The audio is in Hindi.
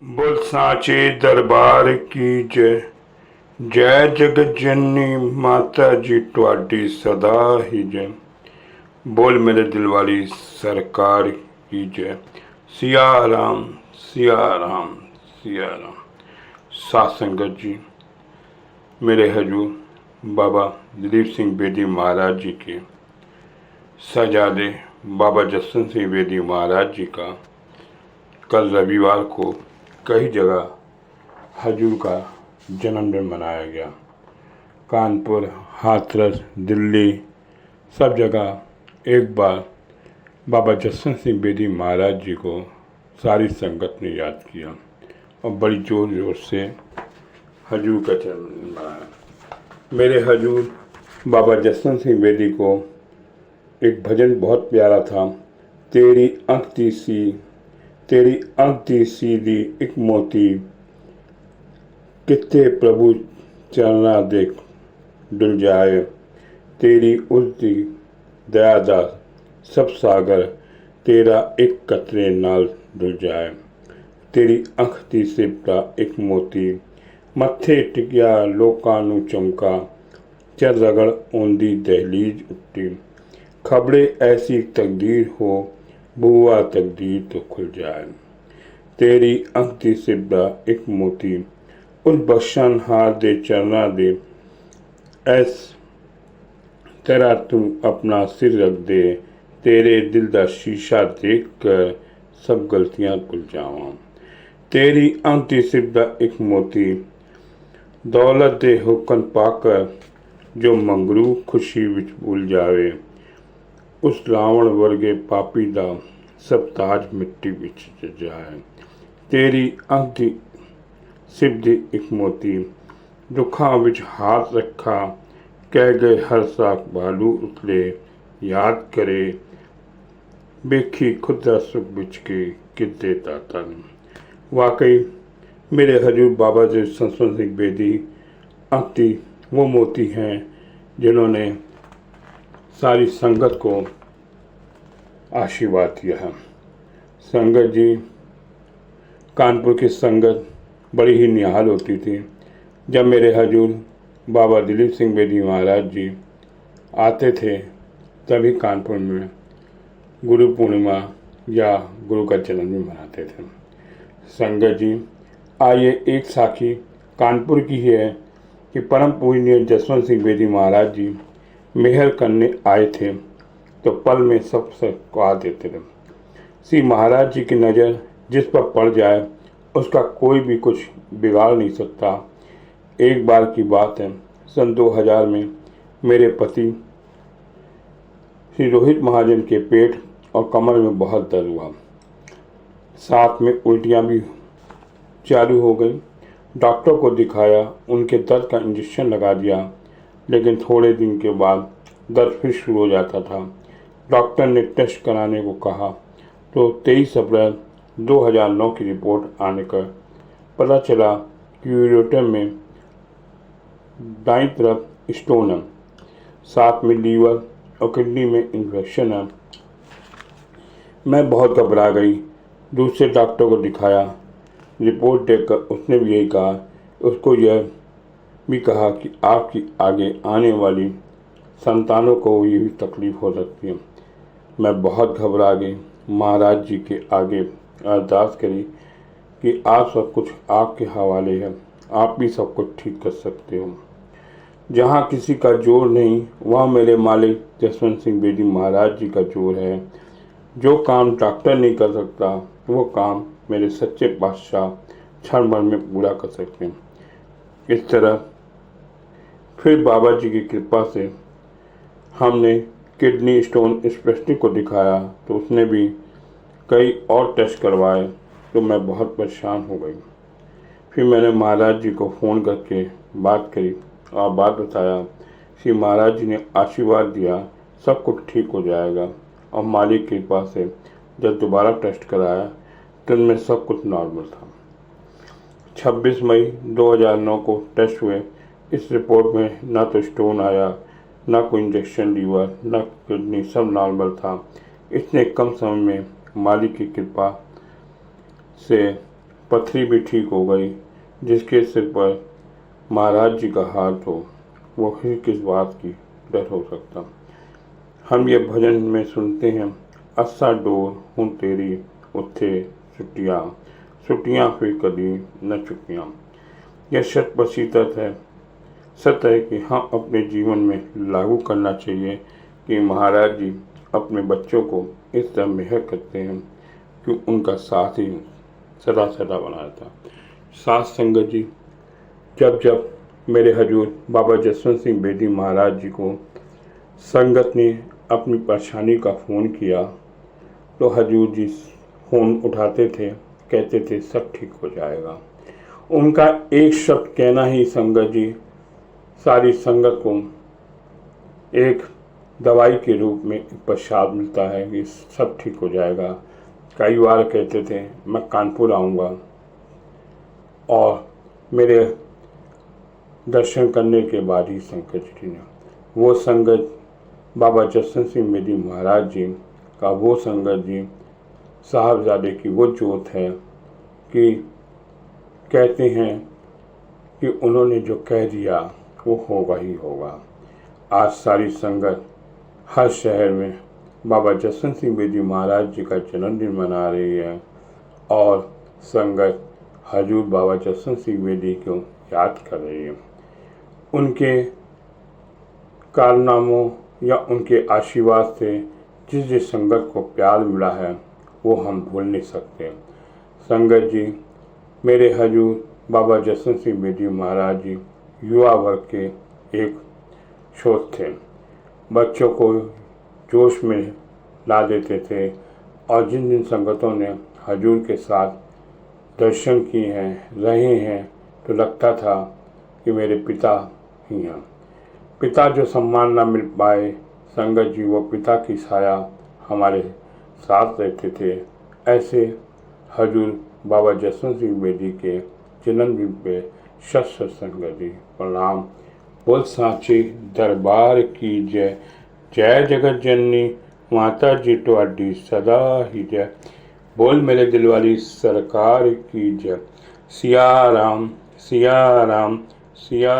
बोल सांचे दरबार की जय। जय जगत जननी माता जी ਤੁਹਾਡੀ सदा ही जय। बोल मेरे दिल वाली सरकार की जय। सिया राम सिया राम सिया राम। सात संगत जी, मेरे हजूर बाबा दिलीप सिंह बेदी महाराज जी के शहजादे बाबा जसवंत सिंह बेदी महाराज जी का कल रविवार को कई जगह हजूर का जन्मदिन मनाया गया। कानपुर, हाथरस, दिल्ली, सब जगह एक बार बाबा जसवंत सिंह बेदी महाराज जी को सारी संगत ने याद किया और बड़ी जोर जोर से हजूर का जन्मदिन मनाया। मेरे हजूर बाबा जसवंत सिंह बेदी को एक भजन बहुत प्यारा था। तेरी अंकती सीधी एक मोती, कितने प्रभु चलना देख डुल जाए। तेरी उल्टी दयादा सब सागर, तेरा एक कतरे नाल डुल जाए। तेरी अख दी सिपटा एक मोती, मत्थे टिकिया लोकां नूं चमका। चल रगड़ ओंदी दहलीज उट्टी, खबरे ऐसी तकदीर हो बुआ तकदीर तो खुल जाए। तेरी अख दी सिपटा एक मोती, उस बख्शनहार दे चरना दे ऐस तेरा तू अपना सिर रख दे। तेरे दिल दा शीशा देख कर सब गलतियां भुल जावां। तेरी अंती सिर दा एक मोती, दौलत दे हुक्म पाकर जो मंगरू खुशी विच भूल जावे। उस रावण वर्गे पापी दा सब ताज मिट्टी विच जाए। तेरी अंती सिर दी एक मोती, दुखां विच हाथ रखा कह गए हर साक भालू उतले। याद करे बेखी खुद दा सुख बिच के किते दाता ने। वाकई मेरे हजूर बाबा जी जसवंत सिंह बेदी अंती वो मोती हैं जिन्होंने सारी संगत को आशीर्वाद दिया है। संगत जी, कानपुर की संगत बड़ी ही निहाल होती थी। जब मेरे हजूर बाबा दिलीप सिंह बेदी महाराज जी आते थे तभी कानपुर में गुरु पूर्णिमा या गुरु का जन्मदिन मनाते थे। संगत जी, आइए एक साखी कानपुर की है कि परम पूजनीय जसवंत सिंह बेदी महाराज जी मेहर करने आए थे तो पल में सब सकवा देते थे। श्री महाराज जी की नज़र जिस पर पड़ जाए उसका कोई भी कुछ बिगाड़ नहीं सकता। एक बार की बात है, सन 2000 में मेरे पति श्री रोहित महाजन के पेट और कमर में बहुत दर्द हुआ, साथ में उल्टियाँ भी चालू हो गई। डॉक्टर को दिखाया, उनके दर्द का इंजेक्शन लगा दिया, लेकिन थोड़े दिन के बाद दर्द फिर शुरू हो जाता था। डॉक्टर ने टेस्ट कराने को कहा तो 23 अप्रैल 2009 की रिपोर्ट आने का पता चला कि यूरेटर में दाईं तरफ स्टोन है, साथ में लीवर और किडनी में इन्फेक्शन है। मैं बहुत घबरा गई, दूसरे डॉक्टर को दिखाया। रिपोर्ट देखकर उसने भी यही कहा। उसको यह भी कहा कि आपकी आगे आने वाली संतानों को ये भी तकलीफ हो सकती है। मैं बहुत घबरा गई। महाराज जी के आगे अरदास करी कि आप सब कुछ आपके हवाले है, आप भी सब कुछ ठीक कर सकते हो। जहाँ किसी का जोर नहीं वहाँ मेरे मालिक जसवंत सिंह बेदी महाराज जी का जोर है। जो काम डॉक्टर नहीं कर सकता वो काम मेरे सच्चे बादशाह क्षण भर में पूरा कर सकते हैं। इस तरह फिर बाबा जी की कृपा से हमने किडनी स्टोन स्पेशलिस्ट को दिखाया तो उसने भी कई और टेस्ट करवाए तो मैं बहुत परेशान हो गई। फिर मैंने महाराज जी को फ़ोन करके बात करी और बात बताया। श्री महाराज जी ने आशीर्वाद दिया सब कुछ ठीक हो जाएगा और मालिक की कृपा से जब दोबारा टेस्ट कराया तो उनमें सब कुछ नॉर्मल था। 26 मई 2009 को टेस्ट हुए। इस रिपोर्ट में ना तो स्टोन आया, ना कोई इंजेक्शन लीवर, ना किडनी, सब नॉर्मल था। इतने कम समय में मालिक की कृपा से पथरी भी ठीक हो गई। जिसके सिर पर महाराज जी का हाथ हो, वो ही किस बात की डर हो सकता। हम ये भजन में सुनते हैं, अस्सा डोर हूँ तेरी उत्थे छुट्टियाँ, छुट्टियाँ फिर कभी न चुकियाँ। यह शत प्रसिद्ध है, सत्य है कि हम अपने जीवन में लागू करना चाहिए कि महाराज जी अपने बच्चों को इस तरह मेहर करते हैं कि उनका साथ ही सदा सदा बना रहता। साथ संगत जी, जब जब मेरे हजूर बाबा जसवंत सिंह बेदी महाराज जी को संगत ने अपनी परेशानी का फ़ोन किया तो हजूर जी फ़ोन उठाते थे, कहते थे सब ठीक हो जाएगा। उनका एक शब्द कहना ही संगत जी सारी संगत को एक दवाई के रूप में प्रसाद मिलता है कि सब ठीक हो जाएगा। कई बार कहते थे मैं कानपुर आऊँगा और मेरे दर्शन करने के बाद ही संगत जी ने वो संगत बाबा जसवंत सिंह बेदी महाराज जी का वो संगत जी साहबजादे की वो जोत है कि कहते हैं कि उन्होंने जो कह दिया वो होगा ही होगा। आज सारी संगत हर शहर में बाबा जसवंत सिंह बेदी महाराज जी का जन्मदिन मना रही है और संगत हजूर बाबा जसवंत सिंह बेदी को याद कर रही है। उनके कारनामों या उनके आशीर्वाद से जिस जिस संगत को प्यार मिला है वो हम भूल नहीं सकते। संगत जी, मेरे हजूर बाबा जसवंत सिंह बेदी महाराज जी युवा वर्ग के एक स्रोत थे। बच्चों को जोश में ला देते थे और जिन जिन संगतों ने हजूर के साथ दर्शन किए हैं, रहे हैं, तो लगता था कि मेरे पिता ही हैं। पिता जो सम्मान ना मिल पाए, संगत जी वो पिता की छाया हमारे साथ रहते थे। ऐसे हजूर बाबा जसवंत सिंह बेदी के जन्मदिन पे शत शत संगत जी प्रणाम। बोल सांचे दरबार की जय, जय जगत जननी माता जी तुहाडी सदा ही जय। बोल मेरे दिल वाली सरकार की जय। सिया राम सिया राम सिया।